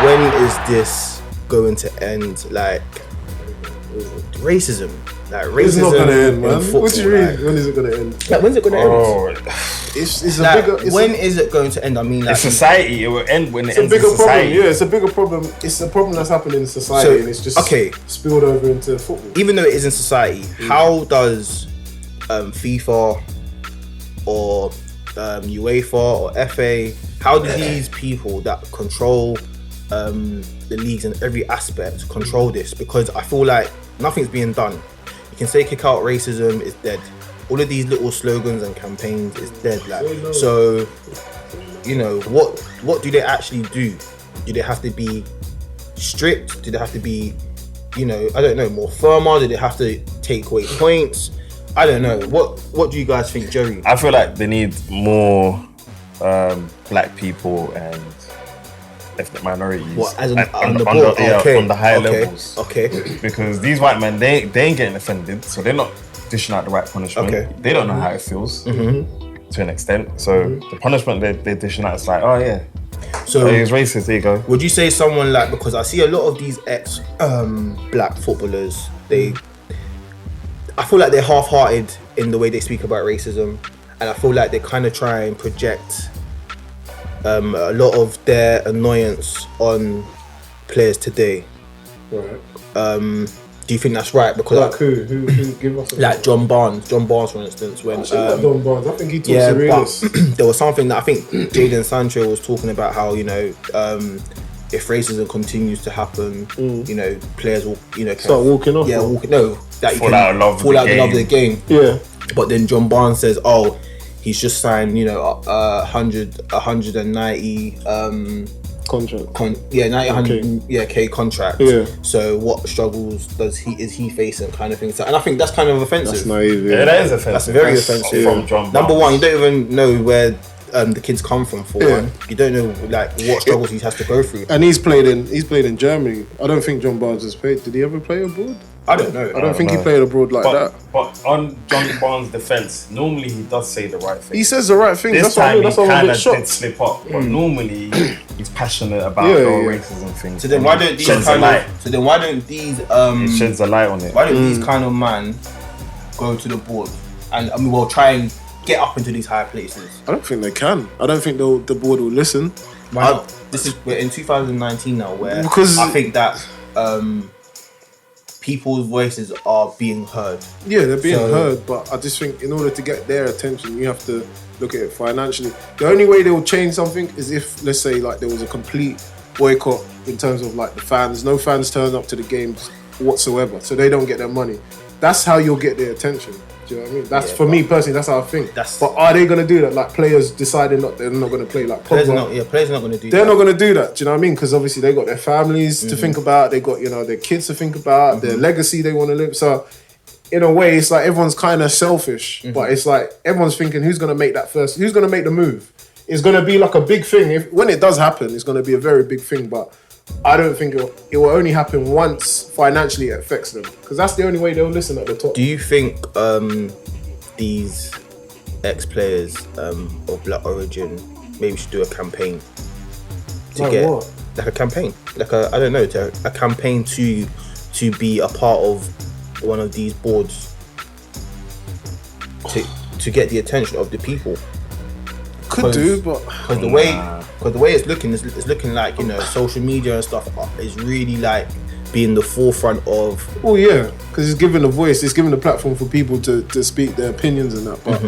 when is this going to end? Like racism. Like racism. It's not gonna end, man. Football, What do you mean? When is it gonna end? Like, when's it gonna end? It's like, a bigger. When is it going to end? I mean, like, it's society. It will end when it it's ends a bigger in society. problem. Yeah, it's a bigger problem. It's a problem that's happening in society, and it's just spilled over into football. Even though it is in society, how does FIFA or UEFA or FA, how do these people that control the leagues in every aspect control this? Because I feel like nothing's being done. You can say kick out racism, it's dead. All of these little slogans and campaigns is dead. Like, so, you know, what do they actually do? Do they have to be strict? Do they have to be, you know, I don't know, more firmer? Do they have to take away points? I don't know. What do you guys think, Jerry? I feel like they need more black people and ethnic minorities. What, as on the higher levels. Okay. Because these white men, they ain't getting offended, so they're not dishing out the right punishment. Okay. They don't know how it feels to an extent. So the punishment they're dishing out is like, oh yeah. So he's racist, there you go. Would you say someone like, because I see a lot of these ex-black footballers, I feel like they're half-hearted in the way they speak about racism, and I feel like they kind of try and project a lot of their annoyance on players today. Right. Do you think that's right? Because like who give us like John Barnes, for instance, when John Barnes, I think he talks to realists. There was something that I think Jadon Sancho was talking about, how, you know, if racism continues to happen, you know, players will, you know, start walking off. Yeah, that you fall out of love of the game. Yeah. But then John Barnes says, oh, he's just signed, you know, 190 contract. 100 K contract. Yeah. So what struggles is he facing, kind of thing. So, and I think that's kind of offensive. That's naive. Yeah, that is offensive. That's very offensive. From John Barnes. Number one, you don't even know where the kids come from. For one, you don't know like what struggles he has to go through. And he's played in Germany. I don't think John Barnes has played. Did he ever play abroad? I don't know. I don't think he played abroad like that. But on John Barnes' defense, normally he does say the right thing. He says the right thing. This That's time why I'm a bit did shocked. slip up, but normally he's passionate about the racism thing. So then why don't these it sheds a light on it. Why don't these kind of man go to the board and try and get up into these higher places? I don't think they can. I don't think the board will listen. Why not? We're in 2019 now, where because I think that people's voices are being heard. Yeah, they're being heard, but I just think in order to get their attention, you have to look at it financially. The only way they will change something is if, let's say, like there was a complete boycott in terms of like the fans. No fans turn up to the games whatsoever, so they don't get their money. That's how you'll get their attention. Do you know what I mean? That's for me personally. That's how I think. But are they going to do that? Like players deciding they're not going to play. Like players are not going to do. They're not going to do that. Do you know what I mean? Because obviously they got their families to think about. They got their kids to think about. Their legacy they want to live. So in a way, it's like everyone's kind of selfish. But it's like everyone's thinking, who's going to make that first? Who's going to make the move? It's going to be like a big thing. When it does happen, it's going to be a very big thing. But I don't think it will only happen once financially it affects them, because that's the only way they'll listen at the top. Do you think these ex-players of black origin maybe should do a campaign to a campaign to be a part of one of these boards to get the attention of the people? Could do, but because the way it's looking like, you know, social media and stuff is really like being the forefront of. Oh yeah, because it's giving a voice, it's giving a platform for people to speak their opinions and that. But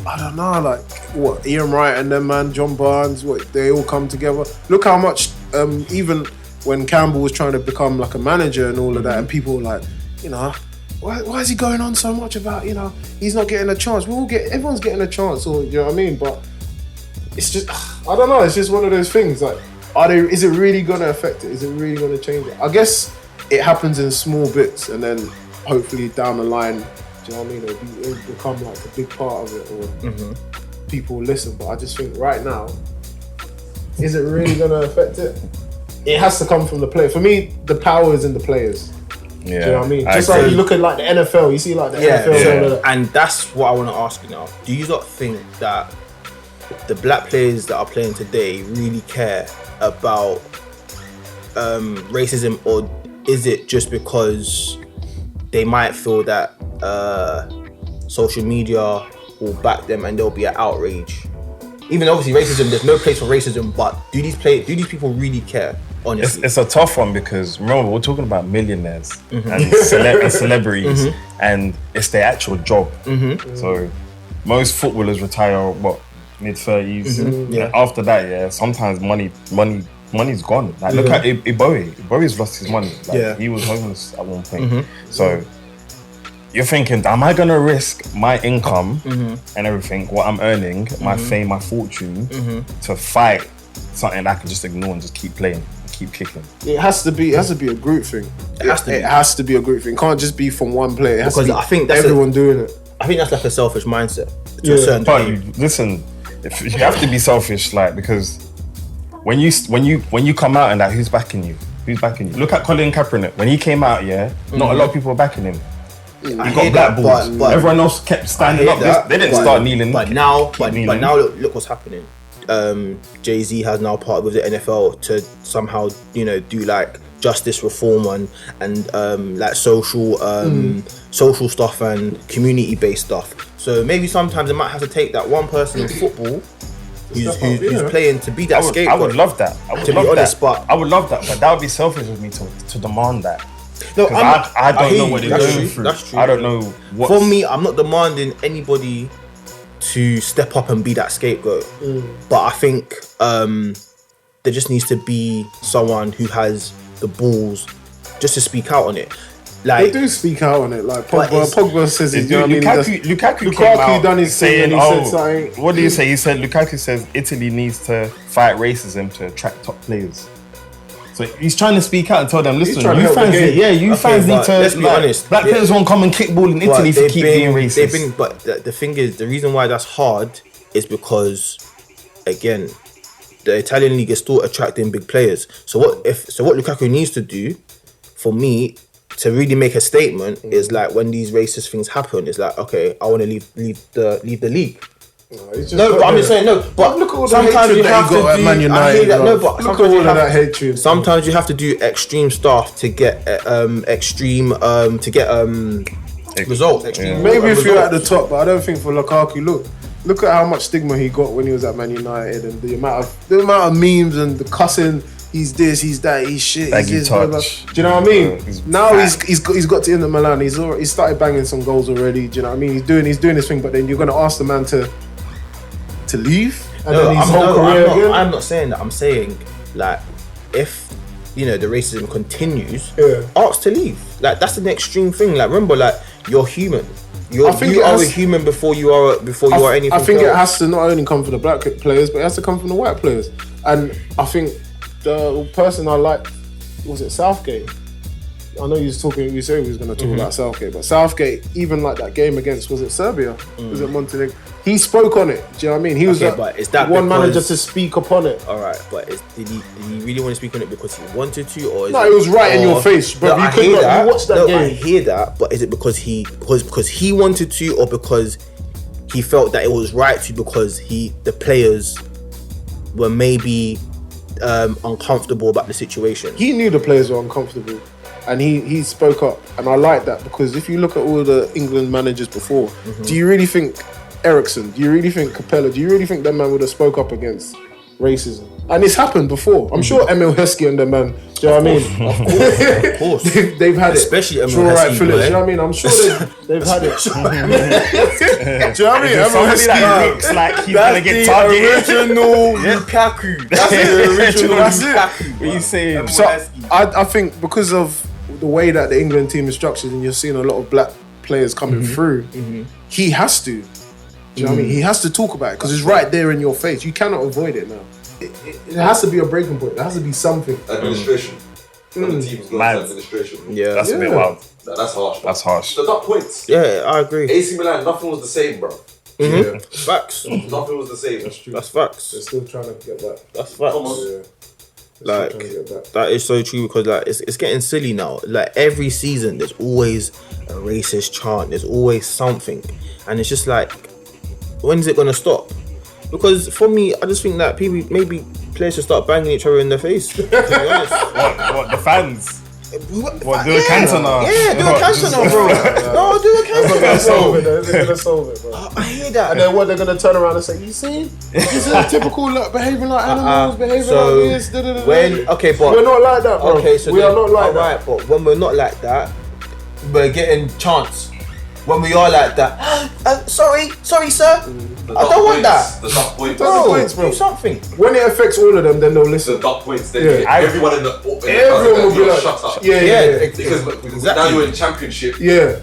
I don't know, like what Ian Wright and them man, John Barnes, what they all come together. Look how much even when Campbell was trying to become like a manager and all of that, and people were like, you know, why is he going on so much about, you know, he's not getting a chance. Everyone's getting a chance, or you know what I mean? But it's just, I don't know. It's just one of those things. Like, is it really going to affect it? Is it really going to change it? I guess it happens in small bits, and then hopefully down the line, do you know what I mean? It'll become like a big part of it, or people will listen. But I just think right now, is it really going to affect it? It has to come from the player. For me, the power is in the players. Yeah, do you know what I mean? Just like you look at like the NFL, you see like the NFL. And that's what I want to ask you now. Do you not think that the black players that are playing today really care about racism, or is it just because they might feel that social media will back them and there'll be an outrage? Even obviously racism, there's no place for racism, but do these people really care? Honestly, it's a tough one because remember we're talking about millionaires and celebrities, and it's their actual job. So most footballers retire mid-30s. Yeah. After that, sometimes money's gone. Like look at Ibowie. Ibowie's lost his money. Like, he was homeless at one point. So you're thinking, am I gonna risk my income and everything, what I'm earning, my fame, my fortune, to fight something that I can just ignore and just keep playing, keep kicking? It has to be a group thing. It has to be a group thing. It can't just be from one player. It has to be, I think that's everyone doing it. I think that's like a selfish mindset to a certain degree. Listen, if you have to be selfish, like, because when you come out and that, who's backing you? Look at Colin Kaepernick. When he came out, not a lot of people were backing him. He got blackballed. But everyone else kept standing up. They didn't start kneeling. But now look what's happening. Jay-Z has now partnered with the NFL to somehow, do like justice reform and like social stuff and community-based stuff. So maybe sometimes it might have to take that one person in football who's playing to be that scapegoat. I would love that. But I would love that. But that would be selfish of me to demand that. No, I don't know what they're going through. That's true. I don't know what. For me, I'm not demanding anybody to step up and be that scapegoat. But I think there just needs to be someone who has the balls just to speak out on it. Like, they do speak out on it. Like Pogba says, Lukaku came out done his saying, what do you say? He said Lukaku says Italy needs to fight racism to attract top players. So he's trying to speak out and tell them, listen, you fans need to. Let's be honest. Black players won't come and kickball in Italy to keep being racist. But the thing is, the reason why that's hard is because, again, the Italian league is still attracting big players. So what Lukaku needs to do, for me, to really make a statement is like when these racist things happen, it's like, okay, I want to leave the league. I'm just saying but look at all sometimes you have to do. Man United, but sometimes you have to do extreme stuff to get results. Maybe if you're at the top, but I don't think for Lukaku. Look at how much stigma he got when he was at Man United, and the amount of memes and the cussing. He's this, he's that, he's shit, he's this, blah, blah. Do you know what I mean? Now he's got to Inter Milan. He's started banging some goals already. Do you know what I mean? He's doing his thing, but then you're gonna ask the man to leave and then his whole career again? I'm not saying that. I'm saying like if the racism continues, ask to leave. Like that's an extreme thing. Like remember, like you're human. You are a human before you are anything. I think it has to not only come from the black players, but it has to come from the white players. And I think the person I liked, was it Southgate? I know you said he was going to talk about Southgate, but Southgate, even like that game against, was it Serbia? Was it Montenegro? He spoke on it. Do you know what I mean? He was one manager to speak upon it. All right, but did he really want to speak on it because he wanted to, or it was right in your face, bro? You watched that game. I hear that, but is it because he wanted to, or because he felt that it was right to, because the players were maybe uncomfortable about the situation? He knew the players were uncomfortable, and he spoke up, and I like that, because if you look at all the England managers before, do you really think Ericsson, do you really think Capella, do you really think that man would have spoke up against racism? And it's happened before. I'm sure Emil Heskey and them, man. Do you know what I mean? Of course. They've had especially it. Emil Heskey. Do you know what I mean? I'm sure they've had it. Do you know what I mean? Emil Heskey looks like he's going to get targeted. Original Lukaku. That's the original Lukaku. What are you saying? So I think because of the way that the England team is structured, and you're seeing a lot of black players coming through, he has to. Do you know what I mean? He has to talk about it because it's right there in your face. You cannot avoid it now. It has to be a breaking point. There has to be something. Administration. The team's got administration. Yeah, that's a bit wild. That's harsh. That's harsh. So that points. Yeah, I agree. AC Milan, nothing was the same, bro. Yeah. Facts. Nothing was the same. That's true. That's facts. They're still trying to get back. That's facts. Come on. Yeah. Like that is so true, because like it's getting silly now. Like every season, there's always a racist chant. There's always something, and it's just like, when's it gonna stop? Because for me, I just think that people maybe players should start banging each other in the face. To be honest. What the fans? What, do a cancer now? Yeah, do a cancer now, bro. No, do a cancer now, solve bro. it. They're gonna solve it, bro. I hear that. And then what they're gonna turn around and say, you see, this is a typical behaving like animals, behaving so like this. But we're not like that, bro. Okay, so we are not like that. Right, but when we're not like that, we're getting chance. When we are like that, sorry, sir. I don't want that. The dot points. Bro, do something. When it affects all of them, then they'll listen. The dot points. Then Everyone will be like, shut up. Yeah. Because now you're in championship. Yeah.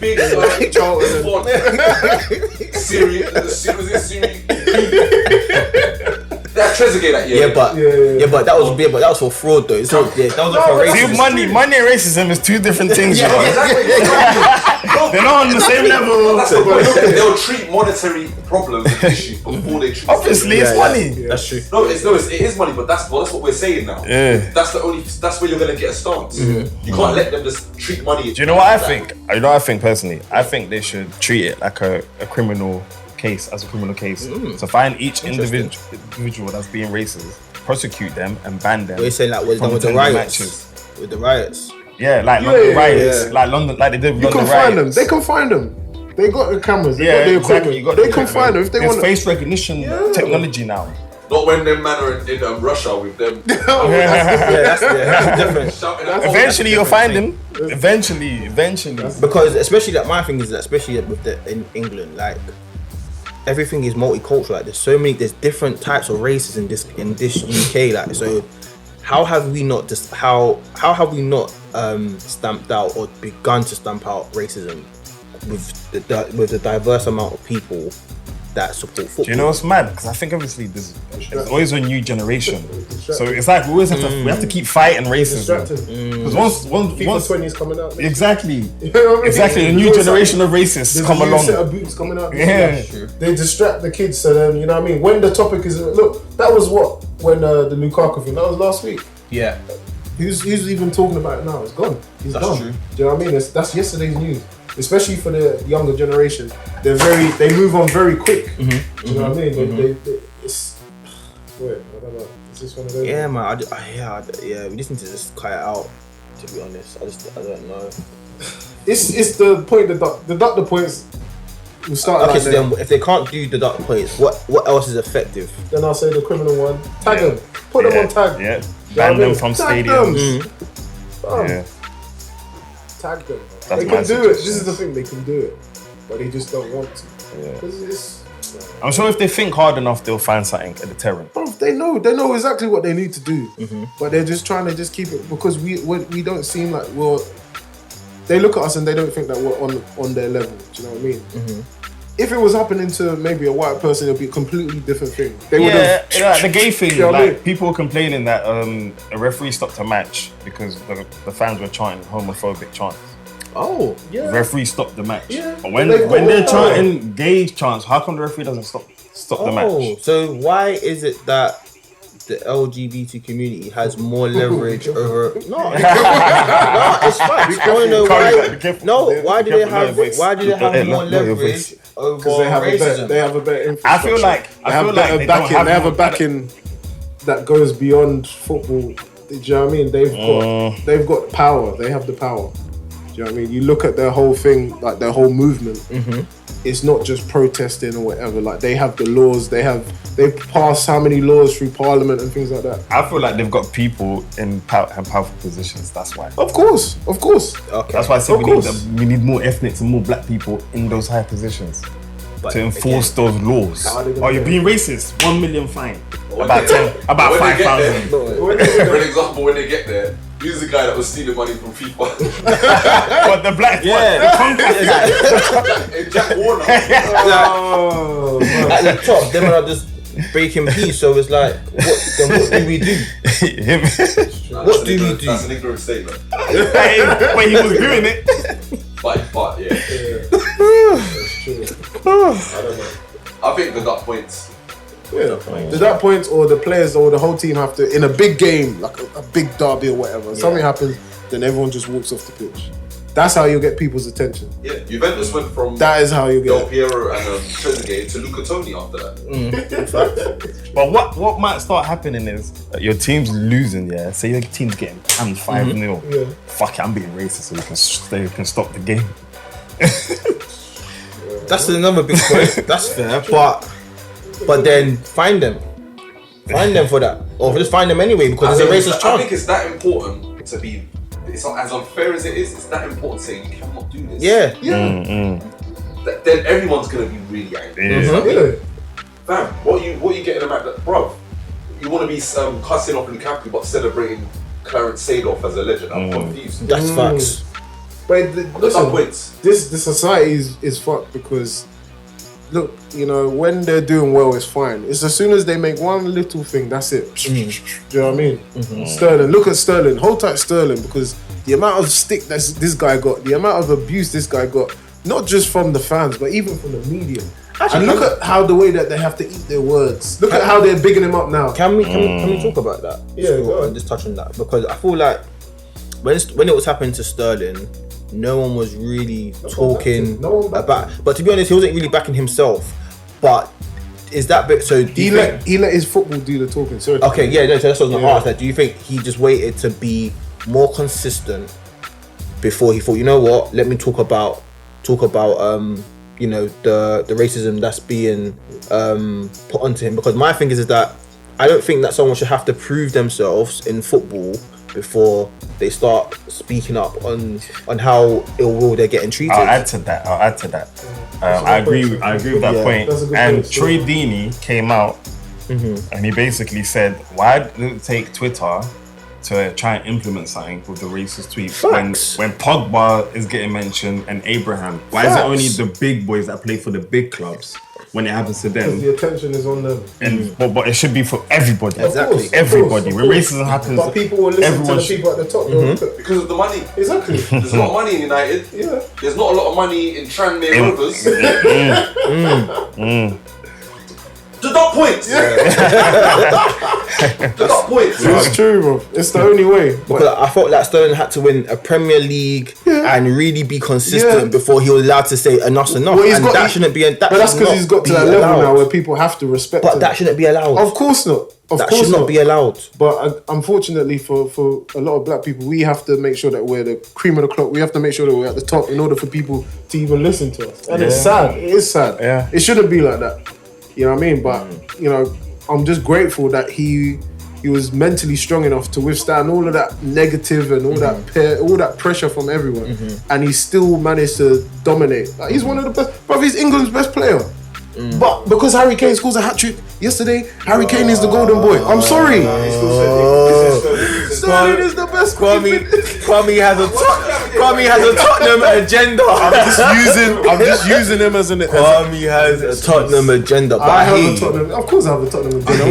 Big Charlton. Siri. That Trezeguet that year. But that was for fraud though. That was for racism. Money and racism is two different things. Exactly. They're not on the same level. They'll treat monetary problems and issues before they treat. Obviously, it's money. That's true. It is money, but that's what we're saying now. Yeah. That's where you're gonna get a stance. You can't let them just treat money. Do you know what I think? You know what I think personally? I think they should treat it like a criminal case, as a criminal case. So find each individual that's being racist, prosecute them and ban them. What are you saying, like what's done with the riots? With the riots? Yeah, like London riots. Like London, like they did with London riots. Find them. They can find them. They got the cameras. They got the equipment. They can find them if they want. There's face recognition technology now. Not when them man are in Russia with them. That's different. Eventually you'll find them. Eventually. Because especially like my thing is that especially with in England, like everything is multicultural. Like there's different types of races in this UK. Like so, how have we not stamped out or begun to stamp out racism with the diverse amount of people that support football? Do you know what's mad? Because I think obviously there's always a new generation, so it's like we always have to keep fighting racism. Because once FIFA 20 is coming out. Exactly. You know what I mean? Exactly. A new generation of racists come along. Set of boots coming out. Yeah. They distract the kids, so then you know what I mean. When the topic is that was when the Lukaku thing. That was last week. Yeah. Who's even talking about it now? It's gone. That's gone. True. Do you know what I mean? That's yesterday's news. Especially for the younger generation, they move on very quick. Do you know what I mean? It's I don't know. It's just one of those. Yeah, man. We just need to just cut it out. To be honest, I don't know. It's the point. Deduct the points. We'll start. Okay, so then if they can't do deduct points, what else is effective? Then I'll say the criminal one. Tag them. Put them on tag. Yeah. Ban them from stadiums. Yeah. Tag them. That's they can do it. This is the thing. They can do it, but they just don't want to. Yeah. I'm sure if they think hard enough, they'll find something a deterrent. Bro, they know exactly what they need to do, but they're just trying to just keep it because we don't seem like they look at us and they don't think that we're on their level. Do you know what I mean? If it was happening to maybe a white person, it'd be a completely different thing. They would have the gay thing. You know what I mean? People were complaining that a referee stopped a match because the fans were chanting homophobic chants. Oh, yeah. The referee stopped the match. Yeah. But when they're chanting gay chants, how come the referee doesn't stop the match? So why is it that the LGBT community has more leverage over? No, it's fine. I want to know why. No, why do they have more leverage over racism? They have a better influence. I feel like they have a backing that goes beyond football. Do you know what I mean? They've got power. They have the power. Do you know what I mean? You look at their whole thing, like their whole movement. It's not just protesting or whatever. Like they have the laws. They've passed how many laws through Parliament and things like that. I feel like they've got people in powerful positions. That's why. Of course. Okay. That's why I said we need more ethnics and more black people in those high positions to enforce those laws. Oh, you're being racist? 1 million fine. About 5,000. For example, when they get there. He's the guy that was stealing money from FIFA. But the black Jack Warner. At the top, them are just breaking peace. So it's like, what do we do? What do we do? That's an ignorant statement. When he was doing it. But yeah. That's true. I don't know. I think the dot points. Yeah, to that point, or the players or the whole team have to, in a big game, like a big derby or whatever, something happens, then everyone just walks off the pitch. That's how you get people's attention. Yeah, Juventus went from That is how you get. Del Piero and Trezeguet to Luca Toni after that. But what might start happening is that your team's losing, yeah? Say your team's getting hammed 5-0. Yeah. Fuck it, I'm being racist so we can stop the game. That's another big point. That's fair, but then find them for that, or just find them anyway because there's a racist I chant. think it's that important to be. It's not as unfair as it is. It's that important to say you cannot do this. Yeah. Then everyone's gonna be really angry. Yeah. Fam, what are you getting them at? Bruv, you want to be cussing off Lukaku but celebrating Clarence Seedorf as a legend? I'm confused. That's facts. But There's some points. the society is fucked because look, you know, when they're doing well, it's fine. It's as soon as they make one little thing, that's it. Do you know what I mean? Sterling, look at Sterling. Hold tight, Sterling, because the amount of stick that this guy got, the amount of abuse this guy got, not just from the fans, but even from the media. And look at how the way that they have to eat their words. Look at how they're bigging him up now. Can we talk about that? Yeah, go on. And just touch on that because I feel like when it was happening to Sterling, no one was really talking about. But to be honest, he wasn't really backing himself. But is that bit so? He let his football do the talking. Sorry. Okay, yeah, no. So that's what I was gonna ask. Like, do you think he just waited to be more consistent before he thought, you know what? Let me talk about you know, the racism that's being put onto him? Because my thing is that I don't think that someone should have to prove themselves in football before they start speaking up on how ill will they're getting treated. I'll add to that. I agree with that point. And point. Troy Deeney came out and he basically said, why did it take Twitter to try and implement something with the racist tweets when Pogba is getting mentioned and Abraham? Why is it only the big boys that play for the big clubs when it happens to them? Because the attention is on them. And but it should be for everybody. Exactly. Everybody. When racism happens, but people will listen to the people at the top because of the money. Exactly. There's a lot of money in United. Yeah. There's not a lot of money in Tranmere Rovers. The dot points. The dot points. It's true, bro. It's the only way. Because I thought that Sterling had to win a Premier League and really be consistent before he was allowed to say enough's enough. Well, and that shouldn't be. But that's because he's got to that level now where people have to respect But him. that shouldn't be allowed. Of course not. That should not be allowed. But unfortunately for a lot of black people, we have to make sure that we're the cream of the crop. We have to make sure that we're at the top in order for people to even listen to us. And it's sad. It is sad. Yeah. It shouldn't be like that. You know what I mean? But, you know, I'm just grateful that he was mentally strong enough to withstand all of that negative and all that pressure from everyone. And he still managed to dominate. Like, he's one of the best. Bro, he's England's best player. But because Harry Kane scores a hat-trick yesterday, Harry Kane is the golden boy. I'm sorry. Sterling is the best. Kwame has a Tottenham agenda. I'm just using him as an. Kwame has a Tottenham agenda. But I have a Tottenham. Of course, I have a Tottenham agenda.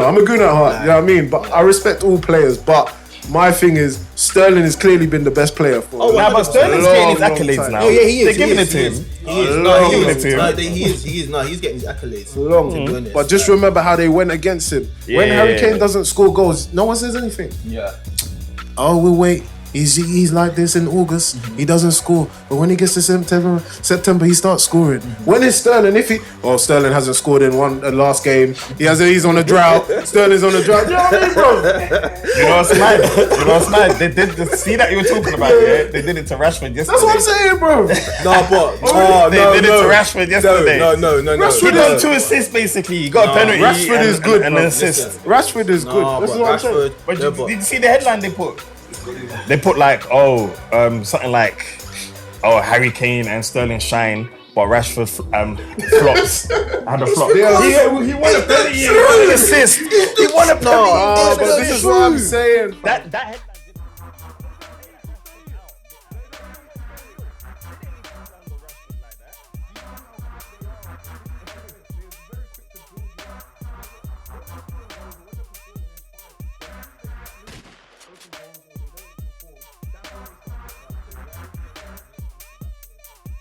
I'm a gooner at heart. You know what I mean? But I respect all players. But my thing is, Sterling has clearly been the best player for. But Sterling's getting his accolades now. Oh yeah, he is. They're giving it to him. He's getting his accolades. But just remember how they went against him. When Harry Kane doesn't score goals, no one says anything. Yeah. Oh, we'll wait. He's like this in August. He doesn't score, but when he gets to September, he starts scoring. When is Sterling? Sterling hasn't scored in last game. He's on a drought. Sterling's on a drought. You know what I mean, bro? You know what's mad? They did the see that you were talking about. Yeah, they did it to Rashford yesterday. That's what I'm saying, bro. They did it to Rashford yesterday. No. He got 2 assists basically. He got a penalty. Rashford is good, and an assist. Rashford is good. That's what I'm saying. But did you see the headline they put? They put like, something like, Harry Kane and Sterling shine, but Rashford flops. Had a flop. He won a penalty. He won an assist. He won a penalty. But this is what I'm saying. That headline.